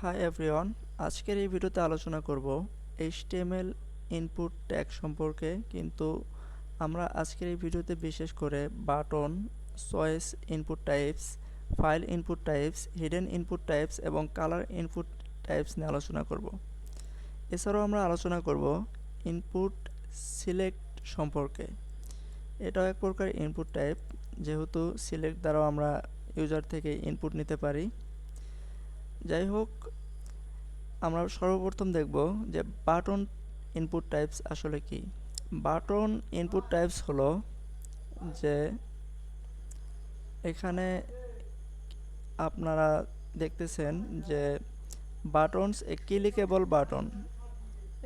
Hi everyone, আজকের এই ভিডিওতে আলোচনা করব HTML ইনপুট ট্যাগ সম্পর্কে। কিন্তু আমরা আজকের এই ভিডিওতে বিশেষ করে button, choice input types, file input types, hidden input types এবং কালার ইনপুট টাইপস নিয়ে আলোচনা করব। এছাড়াও আমরা আলোচনা করব ইনপুট সিলেক্ট সম্পর্কে। এটাও এক প্রকার ইনপুট টাইপ, যেহেতু সিলেক্ট দ্বারাও আমরা ইউজার থেকে ইনপুট নিতে পারি। যাই হোক, আমরা সর্বপ্রথম দেখব যে বাটন ইনপুট টাইপস আসলে কি। বাটন ইনপুট টাইপস হলো যে এখানে আপনারা দেখতেছেন যে buttons A clickable button,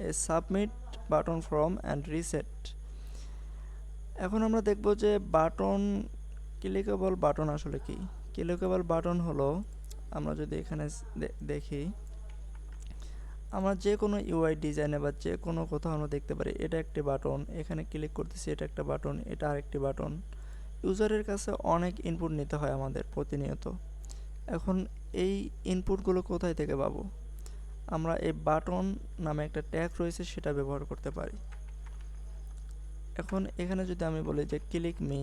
A submit button from and reset. এখন আমরা দেখব যে বাটন ক্লিকেবল বাটন আসলে কি। ক্লিকেবল বাটন হলো, আমরা যদি এখানে দেখি, আমরা যে কোনো ইউআই ডিজাইনে বা যে কোনো কোথাও আমরা দেখতে পারি এটা একটি বাটন, এখানে ক্লিক করতেছি এটা একটা বাটন, এটা আরেকটি বাটন। ইউজারের কাছে অনেক ইনপুট নিতে হয় আমাদের প্রতিনিয়ত। এখন এই ইনপুটগুলো কোথায় থেকে পাবো? আমরা এই বাটন নামে একটা ট্যাগ রয়েছে সেটা ব্যবহার করতে পারি। এখন এখানে যদি আমি বলি যে ক্লিক মি,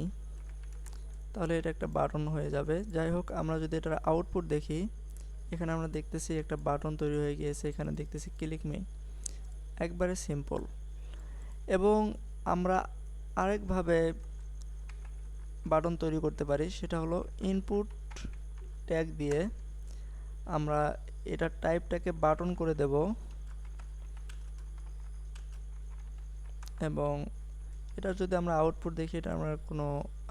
তাহলে এটা একটা বাটন হয়ে যাবে। যাই হোক, আমরা যদি এটার আউটপুট দেখি, এখানে আমরা দেখতেছি একটা বাটন তৈরি হয়ে গিয়েছে, এখানে দেখতেছি ক্লিক মি, একবারে সিম্পল। এবং আমরা আরেকভাবে বাটন তৈরি করতে পারি, সেটা হলো ইনপুট ট্যাগ দিয়ে আমরা এটার টাইপটাকে বাটন করে দেব এবং এটার যদি আমরা আউটপুট দেখি, এটা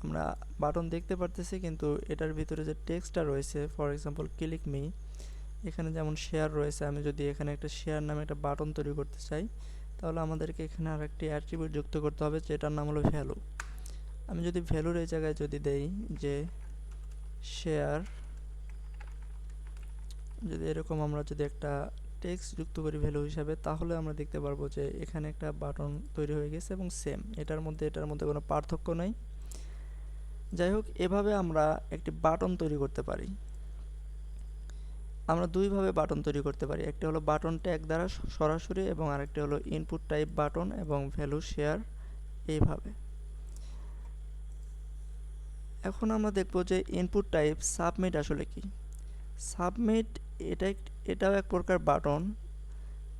আমরা বাটন দেখতে পারতেছি, কিন্তু এটার ভিতরে যে টেক্সটটা রয়েছে, ফর এক্সাম্পল ক্লিক মি, এখানে যেমন শেয়ার রয়েছে, আমি যদি এখানে একটা শেয়ার নামে একটা বাটন তৈরি করতে চাই, তাহলে আমাদেরকে এখানে আর একটি অ্যাট্রিবিউট যুক্ত করতে হবে, যেটার নাম হলো ভ্যালু। আমি যদি ভ্যালুর এই জায়গায় যদি দেই যে শেয়ার, যদি এরকম আমরা যদি একটা টেক্সট যুক্ত করি ভ্যালু হিসাবে, তাহলে আমরা দেখতে পারবো যে এখানে একটা বাটন তৈরি হয়ে গেছে এবং সেম, এটার মধ্যে কোনো পার্থক্য নেই। যাই হোক, এভাবে আমরা একটি বাটন তৈরি করতে পারি। আমরা দুইভাবে বাটন তৈরি করতে পারি, একটি হলো বাটন ট্যাগ দ্বারা সরাসরি এবং আরেকটি হলো ইনপুট টাইপ বাটন এবং ভ্যালু শেয়ার, এইভাবে। এখন আমরা দেখব যে ইনপুট টাইপ সাবমিট আসলে কি। সাবমিট এটাও এক প্রকার বাটন।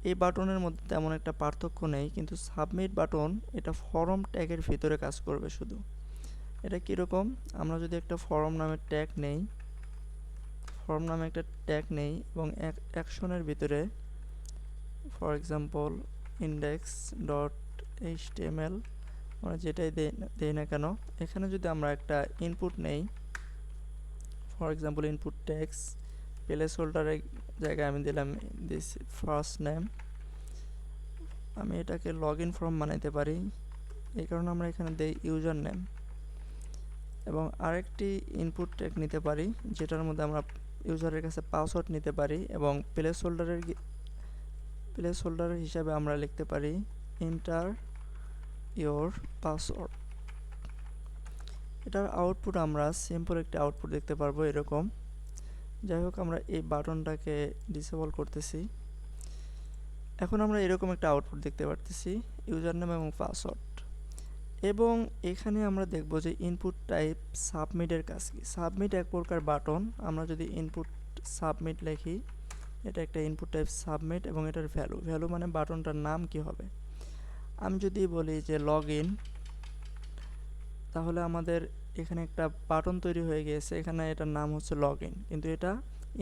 এই বাটনের মধ্যে তেমন একটা পার্থক্য নেই, কিন্তু সাবমিট বাটন এটা ফর্ম ট্যাগের ভিতরে কাজ করবে শুধু। এটা কীরকম? আমরা যদি একটা ফর্ম নামের ট্যাগ নেই, এবং অ্যাকশনের ভিতরে for example index dot HTML, আমরা যেটাই দেই না কেন, এখানে যদি আমরা একটা ইনপুট নেই, for example input tax, place হোল্ডারের জায়গায় আমি দিলাম দিস ফার্স্ট নেম, আমি এটাকে লগ ইন ফর্ম বানাইতে পারি, এই কারণে আমরা এখানে দেই ইউজার নেম। এবং আরেকটি ইনপুট ট্যাগ নিতে পারি, যেটার মধ্যে আমরা ইউজারের কাছে পাসওয়ার্ড নিতে পারি, এবং প্লেস হোল্ডার হিসাবে আমরা লিখতে পারি এন্টার ইওর পাসওয়ার্ড। এটার আউটপুট আমরা সিম্পল একটি আউটপুট দেখতে পারবো এরকম। যাই হোক, আমরা এই বাটনটাকে ডিসেবল করতেছি। এখন আমরা এরকম একটা আউটপুট দেখতে পারতেছি, ইউজার নেম এবং পাসওয়ার্ড। এবং এখানে আমরা দেখব যে ইনপুট টাইপ সাবমিটের কাজ কি। সাবমিট এক প্রকার বাটন। আমরা যদি ইনপুট সাবমিট লিখি, এটা একটা ইনপুট টাইপ সাবমিট এবং এটার ভ্যালু মানে বাটনটার নাম কি হবে। আমি যদি বলি যে লগ ইন, তাহলে আমাদের এখানে একটা বাটন তৈরি হয়ে গিয়েছে, এখানে এটার নাম হচ্ছে লগ ইন, কিন্তু এটা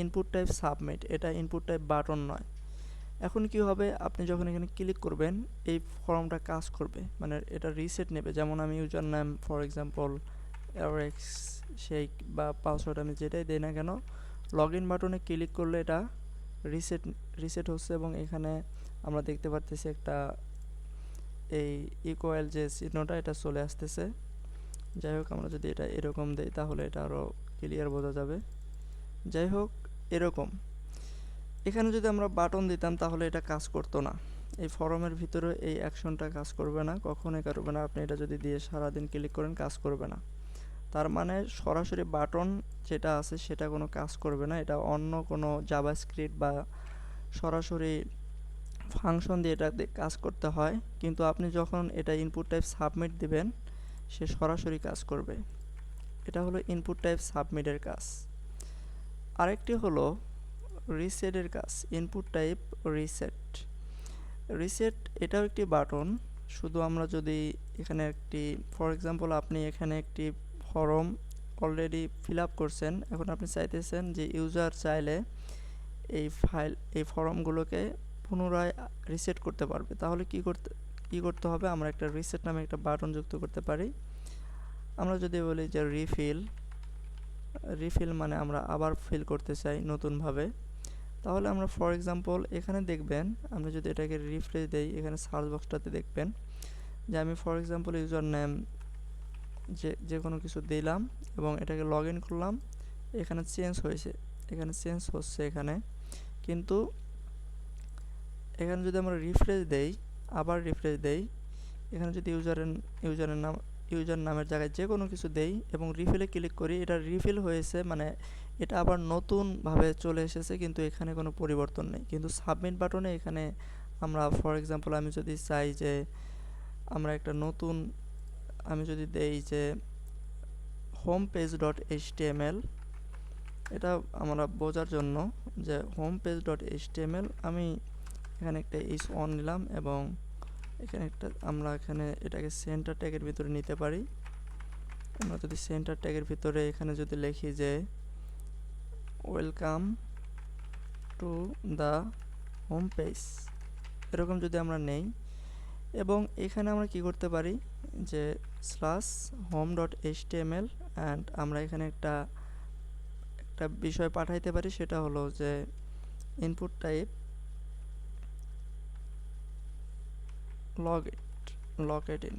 ইনপুট টাইপ সাবমিট, এটা ইনপুট টাইপ বাটন নয়। এখন কি হবে, আপনি যখন এখানে ক্লিক করবেন এই ফর্মটা কাজ করবে, মানে এটা রিসেট নেবে। যেমন আমি user name for example x shake বা পাসওয়ার্ড আমি যেটাই দেই না কেন, লগ ইন বাটনে ক্লিক করলে এটা রিসেট হচ্ছে এবং এখানে আমরা দেখতে পারতেছি একটা এই ইকুয়াল যে চিহ্নটা এটা চলে আসতেছে। যাই হোক, আমরা যদি এটা এরকম দেই তাহলে এটা আরও ক্লিয়ার বোঝা যাবে। যাই হোক, এরকম এখানে যদি আমরা বাটন দিতাম তাহলে এটা কাজ করতো না, এই ফর্মের ভিতরে এই অ্যাকশনটা কাজ করবে না, কখনোই করবে না। আপনি এটা যদি দিয়ে সারাদিন ক্লিক করেন কাজ করবে না। তার মানে সরাসরি বাটন যেটা আছে সেটা কোনো কাজ করবে না, এটা অন্য কোনো জাভাস্ক্রিপ্ট বা সরাসরি ফাংশন দিয়ে এটা কাজ করতে হয়। কিন্তু আপনি যখন এটা ইনপুট টাইপ সাবমিট দিবেন সে সরাসরি কাজ করবে। এটা হলো ইনপুট টাইপ সাবমিটের কাজ। আরেকটি হলো রিসেটের কাজ, ইনপুট টাইপ রিসেট। রিসেট এটাও একটি বাটন। শুধু আমরা যদি এখানে একটি ফর এক্সাম্পল আপনি এখানে একটি ফর্ম অলরেডি ফিল আপ করছেন, এখন আপনি চাইতেছেন যে ইউজার চাইলে এই ফর্মগুলোকে পুনরায় রিসেট করতে পারবে, তাহলে কি করতে হবে, আমরা একটা রিসেট নামে একটা বাটন যুক্ত করতে পারি। আমরা যদি বলি যে রিফিল মানে আমরা আবার ফিল করতে চাই নতুনভাবে, তাহলে আমরা ফর এক্সাম্পল এখানে দেখবেন, আমরা যদি এটাকে রিফ্রেশ দেই, এখানে সার্চ বক্সটাতে দেখবেন যে আমি ফর এক্সাম্পল ইউজার নেম যে কোনো কিছু দিলাম এবং এটাকে লগ ইন করলাম, এখানে চেঞ্জ হয়েছে, এখানে চেঞ্জ হচ্ছে এখানে। কিন্তু এখানে যদি আমরা রিফ্রেশ দেই, আবার রিফ্রেশ দেই, এখানে যদি ইউজার নামের জায়গায় যে কোনো কিছু দেই এবং রিফিলে ক্লিক করি, এটা রিফিল হয়েছে, মানে এটা আবার নতুনভাবে চলে এসেছে, কিন্তু এখানে কোনো পরিবর্তন নেই। কিন্তু সাবমিট বাটনে এখানে আমরা ফর এক্সাম্পল আমি যদি চাই যে আমরা একটা নতুন, আমি যদি দেই যে হোম পেজ ডট এইচটিএমএল, এটা আমরা বোঝার জন্য যে হোম পেজ ডট এইচটিএমএল, আমি এখানে একটা h1 নিলাম এবং এখানে আমরা এখানে এটাকে সেন্টার ট্যাগের ভিতরে নিতে পারি। আমরা যদি সেন্টার ট্যাগের ভিতরে এখানে যদি লিখি যে welcome to the home page, এরকম যদি আমরা নেই, এবং এখানে আমরা কি করতে পারি যে /home.html অ্যান্ড আমরা এখানে একটা বিষয় পাঠাইতে পারি, সেটা হলো যে input type log it in,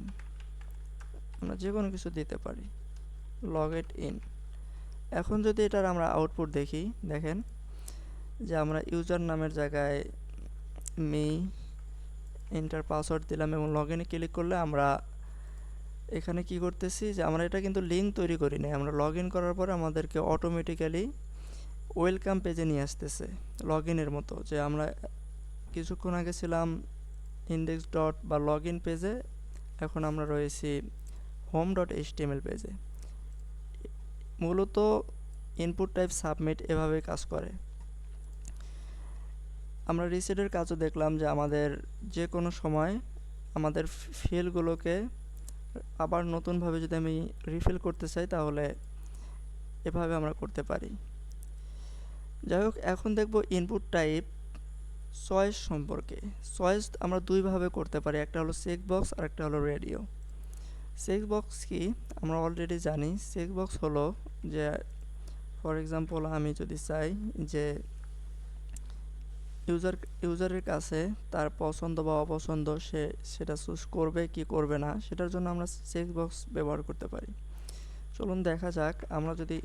আমরা যে কোনো কিছু দিতে পারি, লগ ইট ইন। এখন যদি এটার আমরা আউটপুট দেখি, দেখেন যে আমরা ইউজার নামের জায়গায় এন্টার পাসওয়ার্ড দিলাম এবং লগ ইনে ক্লিক করলে আমরা এখানে কি করতেছি যে আমরা এটা কিন্তু লিঙ্ক তৈরি করি নাই, আমরা লগ ইন করার পরে আমাদেরকে অটোমেটিক্যালি ওয়েলকাম পেজে নিয়ে আসতেছে লগ ইনের মতো। যে আমরা কিছুক্ষণ আগে ছিলাম ইন্ডেক্স ডট বা লগ ইন পেজে, এখন আমরা রয়েছি home.html পেজে। মূলত ইনপুট টাইপ সাবমিট এভাবে কাজ করে। আমরা রিসেটের কাজও দেখলাম যে আমাদের যে কোনো সময় আমাদের ফিল্ডগুলোকে আবার নতুনভাবে যদি আমি রিফিল করতে চাই তাহলে এভাবে আমরা করতে পারি। যাই হোক, এখন দেখব ইনপুট টাইপ চয়েস সম্পর্কে। চয়েস আমরা দুইভাবে করতে পারি, একটা হলো চেক বক্স আর একটা হলো রেডিও। চেক বক্স কি আমরা অলরেডি জানি। চেক বক্স হলো যে ফর এক্সাম্পল আমি যদি চাই যে ইউজারের কাছে তার পছন্দ বা অপছন্দ সে সেটা চুজ করবে কি করবে না, সেটার জন্য আমরা চেক বক্স ব্যবহার করতে পারি। চলুন দেখা যাক, আমরা যদি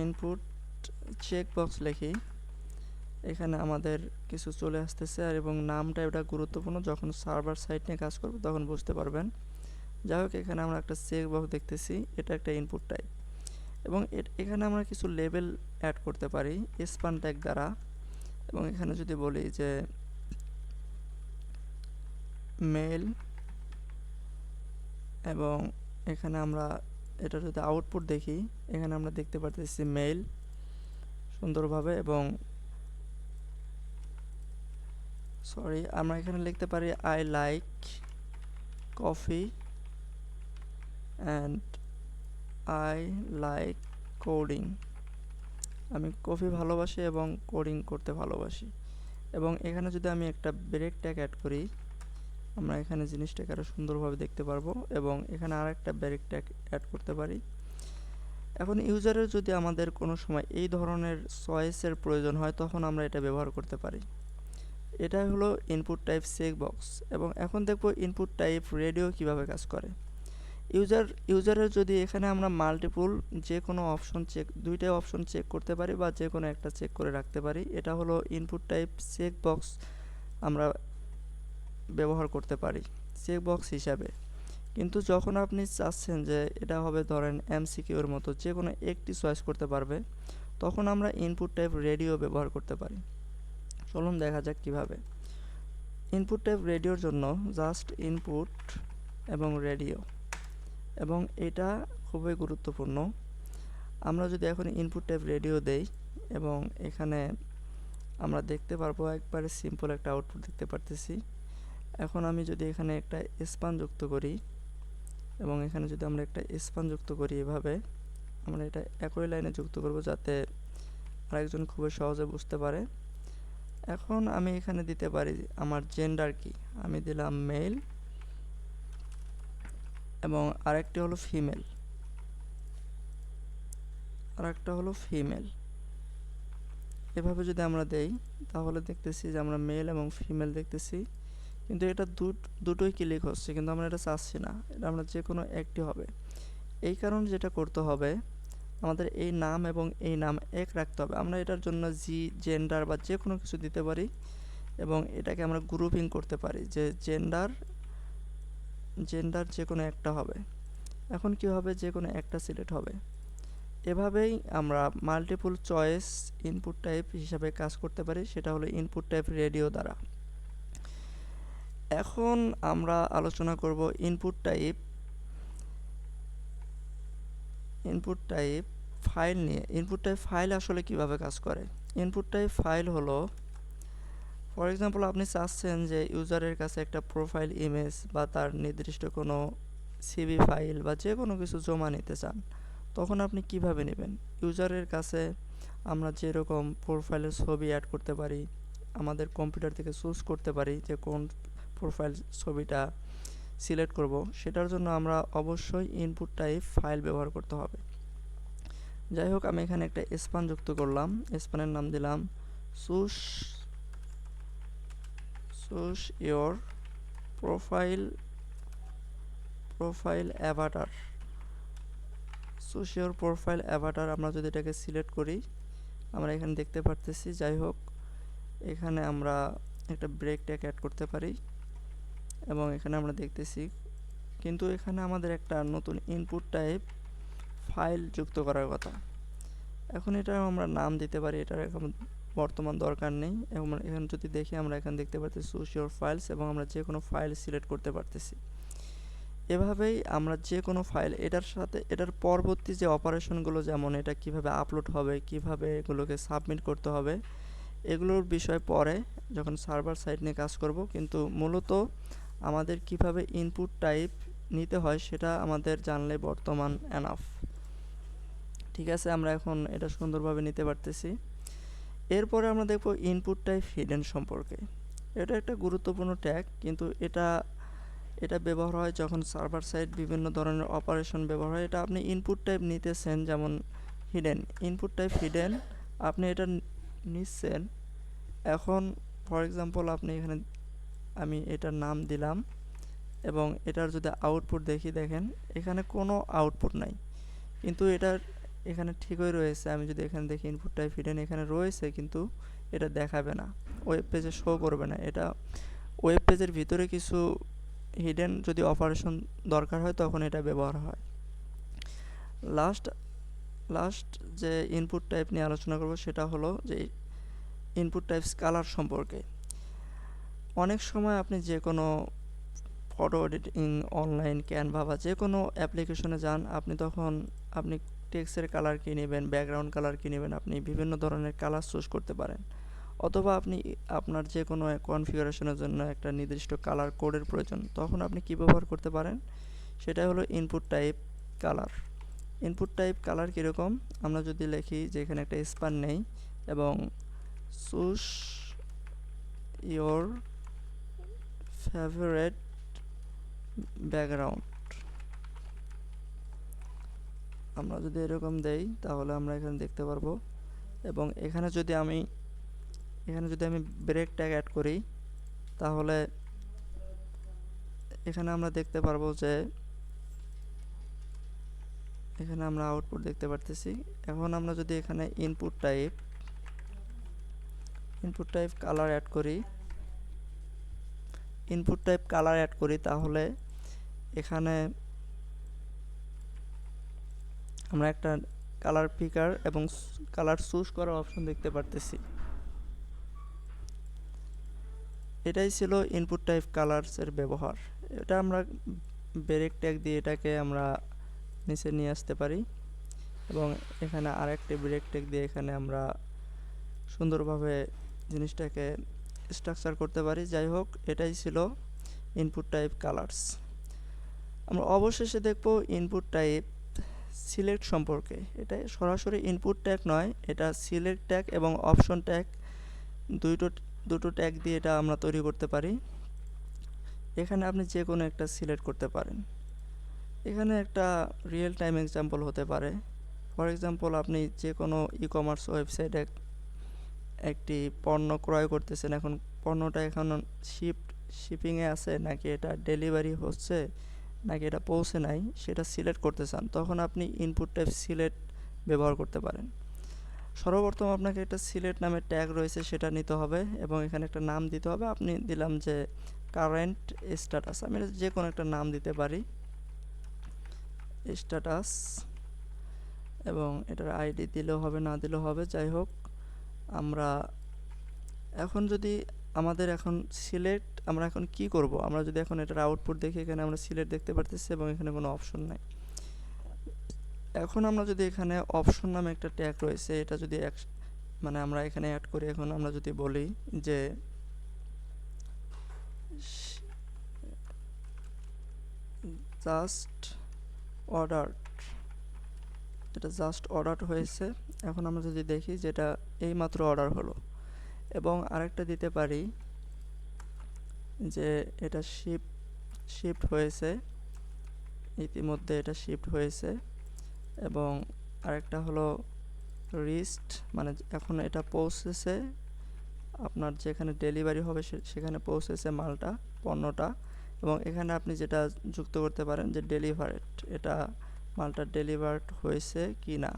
ইনপুট চেক বক্স লিখি, এখানে আমাদের কিছু চলে আসতেছে আর এবং নামটা এটা গুরুত্বপূর্ণ, যখন সার্ভার সাইট নিয়ে কাজ করবে তখন বুঝতে পারবেন। যাই হোক, এখানে আমরা একটা চেক বক্স দেখতেছি, এটা একটা ইনপুট টাইপ এবং এখানে আমরা কিছু লেবেল অ্যাড করতে পারি স্পান ট্যাগ দ্বারা। এবং এখানে যদি বলি যে মেল, এবং এখানে আমরা এটা যদি আউটপুট দেখি, এখানে আমরা দেখতে পারতেছি মেল সুন্দরভাবে, এবং আমরা এখানে লিখতে পারি I like coffee and I like coding, আমি কফি ভালোবাসি এবং কোডিং করতে ভালোবাসি। এবং এখানে যদি আমি একটা ব্রেক ট্যাগ অ্যাড করি, আমরা এখানে জিনিসটাকে আরও সুন্দরভাবে দেখতে পারবো, এবং এখানে আর একটা ব্রেক ট্যাগ অ্যাড করতে পারি। এখন ইউজারের যদি আমাদের কোনো সময় এই ধরনের চয়েসের প্রয়োজন হয় তখন আমরা এটা ব্যবহার করতে পারি। এটা হলো ইনপুট টাইপ চেক বক্স। এবং এখন দেখব ইনপুট টাইপ রেডিও কিভাবে কাজ করে। ইউজারের যদি এখানে আমরা মাল্টিপল যে কোনো দুইটাই অপশন চেক করতে পারি বা যে কোনো একটা চেক করে রাখতে পারি, এটা হলো ইনপুট টাইপ চেক বক্স আমরা ব্যবহার করতে পারি চেক বক্স হিসাবে। কিন্তু যখন আপনি চাচ্ছেন যে এটা হবে ধরেন এমসিকিউ এর মতো যে কোনো একটি চয়েস করতে পারবে, তখন আমরা ইনপুট টাইপ রেডিও ব্যবহার করতে পারি। চলুন দেখা যাক কিভাবে। ইনপুট টাইপ রেডিওর জন্য জাস্ট ইনপুট এবং রেডিও, এবং এটা খুবই গুরুত্বপূর্ণ। আমরা যদি এখন ইনপুট টাইপ রেডিও দেই এবং এখানে আমরা দেখতে পারবো একবারে সিম্পল একটা আউটপুট দেখতে পারতেছি। এখন আমি যদি এখানে একটা স্পান যুক্ত করি এবং এখানে যদি আমরা একটা স্পান যুক্ত করি, এভাবে আমরা এটা একই লাইনে যুক্ত করব যাতে আরেকজন খুবই সহজে বুঝতে পারে। এখন আমি এখানে দিতে পারি আমার জেন্ডার কি, আমি দিলাম মেল এবং আরেকটি হলো ফিমেল, আরেকটা হলো ফিমেল। এভাবে যদি আমরা দেই তাহলে দেখতেছি যে আমরা মেল এবং ফিমেল দেখতেছি, কিন্তু এটা দুটোই ক্লিক হচ্ছে, কিন্তু আমরা এটা চাচ্ছি না, এটা আমরা যে কোনো একটি হবে। এই কারণে যেটা করতে হবে, আমাদের এই নাম এবং এই নাম এক রাখতে হবে। আমরা এটার জন্য জেন্ডার বা যে কোনো কিছু দিতে পারি এবং এটাকে আমরা গ্রুপিং করতে পারি যে জেন্ডার যে কোনো একটা হবে। এখন কি হবে, যে কোনো একটা সিলেক্ট হবে। এভাবেই আমরা মাল্টিপল চয়েস ইনপুট টাইপ হিসাবে কাজ করতে পারি, সেটা হলো ইনপুট টাইপ রেডিও দ্বারা। এখন আমরা আলোচনা করব ইনপুট টাইপ ফাইল নিয়ে। ইনপুট টাইপ ফাইল আসলে কিভাবে কাজ করে। ইনপুট টাইপ ফাইল হলো, ফর এক্সাম্পল আপনি চাচ্ছেন যে ইউজারের কাছে একটা প্রোফাইল ইমেজ বা তার নির্দিষ্ট কোনো সিভি ফাইল বা যে কোনো কিছু জমা নিতে চান, তখন আপনি কিভাবে নেবেন। ইউজারের কাছে আমরা যেরকম প্রোফাইলের ছবি অ্যাড করতে পারি, আমাদের কম্পিউটার থেকে চুজ করতে পারি যে কোন প্রোফাইল ছবিটা সিলেক্ট করব, সেটার জন্য আমরা অবশ্যই ইনপুট টাইপ ফাইল ব্যবহার করতে হবে। যাই হোক, আমি এখানে একটা স্পান যুক্ত করলাম, স্পানের নাম দিলাম choose your profile Avatar. Choose your profile Avatar আমরা যদি এটাকে সিলেক্ট করি, আমরা এখানে দেখতে পারতেছি। যাই হোক, এখানে আমরা একটা ব্রেক ট্যাগ অ্যাড করতে পারি এবং এখানে আমরা দেখতেছি, কিন্তু এখানে আমাদের একটা নতুন ইনপুট টাইপ ফাইল যুক্ত করার কথা। এখন এটা আমরা নাম দিতে পারি, এটার এখন বর্তমান দরকার নেই। এবং এখানে যদি দেখি, আমরা এখানে দেখতে পাচ্ছি চুজ ইয়োর ফাইলস এবং আমরা যে কোনো ফাইল সিলেক্ট করতে পারতেছি। এভাবেই আমরা যে কোনো ফাইল এটার সাথে এটার পরবর্তী যে অপারেশনগুলো, যেমন এটা কিভাবে আপলোড হবে, কিভাবে এগুলোকে সাবমিট করতে হবে, এগুলোর বিষয় পরে যখন সার্ভার সাইড নিয়ে কাজ করব, কিন্তু মূলত আমাদের কিভাবে ইনপুট টাইপ নিতে হয় সেটা আমাদের জানলে বর্তমান এনাফ। ঠিক আছে, আমরা এখন এটা সুন্দরভাবে নিতে পারতেছি। এরপরে আমরা দেখব ইনপুট টাইপ হিডেন সম্পর্কে। এটা একটা গুরুত্বপূর্ণ ট্যাগ, কিন্তু এটা ব্যবহার হয় যখন সার্ভার সাইড বিভিন্ন ধরনের অপারেশন ব্যবহার হয়। এটা আপনি ইনপুট টাইপ নিতেছেন, যেমন হিডেন, ইনপুট টাইপ হিডেন আপনি এটা নিচ্ছেন। এখন ফর এক্সাম্পল আমি এটার নাম দিলাম এবং এটার যদি আউটপুট দেখি, দেখেন এখানে কোনো আউটপুট নাই, কিন্তু এটার এখানে ঠিকই রয়েছে। আমি যদি এখানে দেখি ইনপুট টাইপ হিডেন এখানে রয়েছে, কিন্তু এটা দেখাবে না, ওয়েব পেজে শো করবে না। এটা ওয়েব পেজের ভিতরে কিছু হিডেন যদি অপারেশন দরকার হয় তখন এটা ব্যবহার হয়। লাস্ট যে ইনপুট টাইপ নিয়ে আলোচনা করব সেটা হলো যে ইনপুট টাইপস কালার সম্পর্কে। অনেক সময় আপনি যে কোনো ফটো এডিটিং, অনলাইন ক্যানভা বা যে কোনো অ্যাপ্লিকেশনে যান, আপনি টেক্সটের কালার কী নেবেন, ব্যাকগ্রাউন্ড কালার কী নেবেন, আপনি বিভিন্ন ধরনের কালার চুজ করতে পারেন। অথবা আপনি আপনার যে কোনো কনফিগারেশনের জন্য একটা নির্দিষ্ট কালার কোডের প্রয়োজন, তখন আপনি কী ব্যবহার করতে পারেন, সেটাই হলো input type colour. Input type colour কীরকম, আমরা যদি লিখি যে এখানে একটা স্পান নেই এবং চুজ ইয়োর ফেভারিট ব্যাকগ্রাউন্ড, আমরা যদি এরকম দেই তাহলে আমরা এখানে দেখতে পারবো। এবং এখানে যদি আমি ব্রেক ট্যাগ অ্যাড করি, তাহলে এখানে আমরা দেখতে পারবো যে এখানে আমরা আউটপুট দেখতে পারতেছি। এখন আমরা যদি এখানে ইনপুট টাইপ কালার অ্যাড করি, তাহলে এখানে আমরা একটা কালার পিকার এবং কালার চুজ করার অপশন দেখতে পারতেছি। এটাই ছিল ইনপুট টাইপ কালারসের ব্যবহার। এটা আমরা ব্রেক ট্যাগ দিয়ে এটাকে আমরা নিচে নিয়ে আসতে পারি এবং এখানে আরেকটি ব্রেক ট্যাগ দিয়ে এখানে আমরা সুন্দরভাবে জিনিসটাকে স্ট্রাকচার করতে পারি। যাই হোক, এটাই ছিল ইনপুট টাইপ কালারস। আমরা অবশেষে দেখব ইনপুট টাইপ সিলেক্ট সম্পর্কে। এটা সরাসরি ইনপুট ট্যাগ নয়, এটা সিলেক্ট ট্যাগ এবং অপশন ট্যাগ দুটো ট্যাগ দিয়ে এটা আমরা তৈরি করতে পারি। এখানে আপনি যে কোনো একটা সিলেক্ট করতে পারেন। এখানে একটা রিয়েল টাইম এক্সাম্পল হতে পারে। ফর এক্সাম্পল, আপনি যে কোনো ই কমার্স ওয়েবসাইটে একটি পণ্য ক্রয় করতেছেন, এখন পণ্যটা এখন শিপিংয়ে আছে নাকি এটা ডেলিভারি হচ্ছে নাকি এটা পৌঁছে নাই সেটা সিলেক্ট করতে চান, তখন আপনি ইনপুট টাইপ সিলেক্ট ব্যবহার করতে পারেন। সর্বপ্রথম আপনাকে একটা সিলেক্ট নামের ট্যাগ রয়েছে সেটা নিতে হবে এবং এখানে একটা নাম দিতে হবে। আপনি দিলাম যে কারেন্ট স্ট্যাটাস, আমি যে কোনো একটা নাম দিতে পারি স্ট্যাটাস, এবং এটার আইডি দিলেও হবে না দিলেও হবে। যাই হোক, আমরা এখন যদি আমাদের এখন সিলেক্ট, আমরা এখন কি করব, আমরা যদি এখন এটার আউটপুট দেখি, এখানে আমরা সিলেক্ট দেখতে পারতেছি এবং এখানে কোনো অপশন নাই। এখন আমরা যদি এখানে অপশন নামে একটা ট্যাগ রয়েছে, এটা যদি মানে আমরা এখানে অ্যাড করি, এখন আমরা যদি বলি যে জাস্ট অর্ডার, এটা জাস্ট অর্ডার হয়েছে। এখন আমরা যদি দেখি যেটা এইমাত্র অর্ডার হলো, এবং আরেকটা দিতে পারি যে এটা শিফট হয়েছে, ইতিমধ্যে এটা শিফট হয়েছে, এবং আরেকটা হলো রিস্ট, মানে এখন এটা পৌঁছেছে, আপনার যেখানে ডেলিভারি হবে সেখানে পৌঁছেছে মালটা, পণ্যটা। এবং এখানে আপনি যেটা যুক্ত করতে পারেন যে ডেলিভারেড, এটা মালটা ডেলিভার্ড হয়েছে কি না,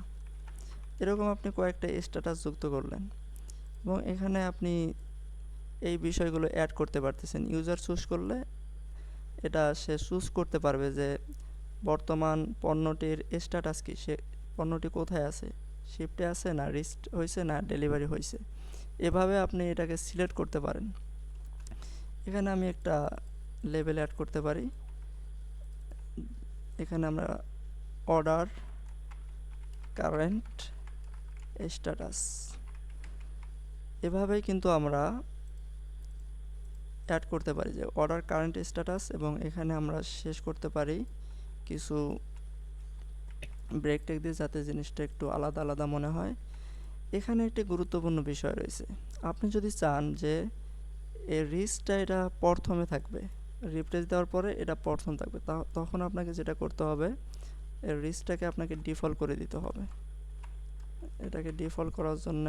এরকম আপনি কয়েকটা স্ট্যাটাস যুক্ত করলেন এবং এখানে আপনি এই বিষয়গুলো অ্যাড করতে পারতেছেন। ইউজার চুজ করলে এটা সে চুজ করতে পারবে যে বর্তমান পণ্যটির স্ট্যাটাস কি, সে পণ্যটি কোথায় আছে, শিফটে আছে না রিস্ট হয়েছে না ডেলিভারি হয়েছে। এভাবে আপনি এটাকে সিলেক্ট করতে পারেন। এখানে আমি একটা লেবেল অ্যাড করতে পারি, এখানে আমরা অর্ডার কারেন্ট স্ট্যাটাস, এভাবেই কিন্তু আমরা অ্যাড করতে পারি যে অর্ডার কারেন্ট স্ট্যাটাস, এবং এখানে আমরা শেষ করতে পারি কিছু ব্রেক টেক দিয়ে যাতে জিনিসটা একটু আলাদা আলাদা মনে হয়। এখানে একটি গুরুত্বপূর্ণ বিষয় রয়েছে, আপনি যদি চান যে এই রিস্টটা এটা প্রথমে থাকবে, রিপ্লেস দেওয়ার পরে এটা প্রথম থাকবে, তখন আপনাকে যেটা করতে হবে এই রিস্টটাকে আপনাকে ডিফল্ট করে দিতে হবে। এটাকে ডিফল্ট করার জন্য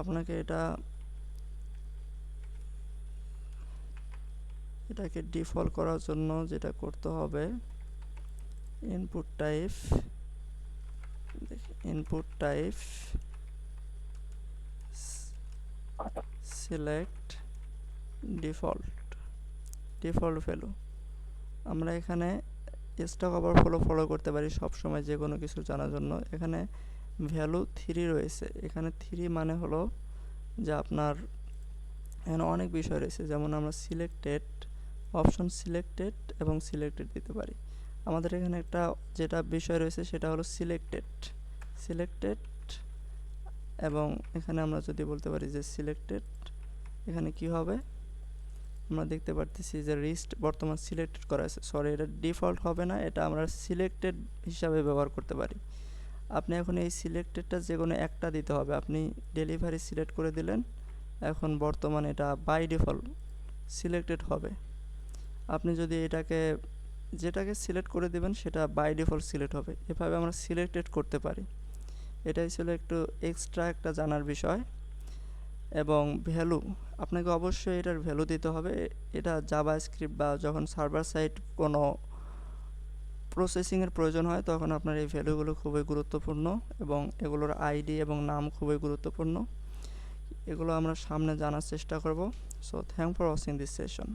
আপনাকে এটাকে ডিফল্ট করার জন্য যেটা করতে হবে, input type select default value. আমরা এখানে স্টক ওভারফ্লো ফলো করতে পারি সবসময় যে কোনো কিছু জানার জন্য। এখানে ভ্যালু 3 রয়েছে, এখানে 3 মানে হলো যে আপনার এখানে অনেক বিষয় রয়েছে, যেমন আমরা সিলেক্টেড, অপশন সিলেক্টেড এবং সিলেক্টেড দিতে পারি। আমাদের এখানে একটা যেটা বিষয় রয়েছে সেটা হলো সিলেক্টেড, এবং এখানে আমরা যদি বলতে পারি যে সিলেক্টেড, এখানে কি হবে আমরা দেখতে পারতেছি যে রিস্ট বর্তমান সিলেক্টেড করা আছে, সরি এটা ডিফল্ট হবে না, এটা আমরা সিলেক্টেড হিসাবে ব্যবহার করতে পারি। আপনি এখন এই সিলেক্টেডটা যে কোনো একটা দিতে হবে, আপনি ডেলিভারি সিলেক্ট করে দিলেন, এখন বর্তমানে এটা বাই ডিফল্ট সিলেক্টেড হবে। আপনি যদি যেটাকে সিলেক্ট করে দিবেন সেটা বাই ডিফল্ট সিলেক্ট হবে। এভাবে আমরা সিলেক্টেড করতে পারি। এটাই ছিল একটু এক্সট্রা একটা জানার বিষয়। এবং ভ্যালু, আপনাকে অবশ্যই এটার ভ্যালু দিতে হবে। এটা জাভাস্ক্রিপ্ট বা যখন সার্ভার সাইড কোনো প্রসেসিংয়ের প্রয়োজন হয় তখন আপনার এই ভ্যালুগুলো খুবই গুরুত্বপূর্ণ, এবং এগুলোর আইডি এবং নাম খুবই গুরুত্বপূর্ণ। এগুলো আমরা সামনে জানার চেষ্টা করব। So thank for watching this session.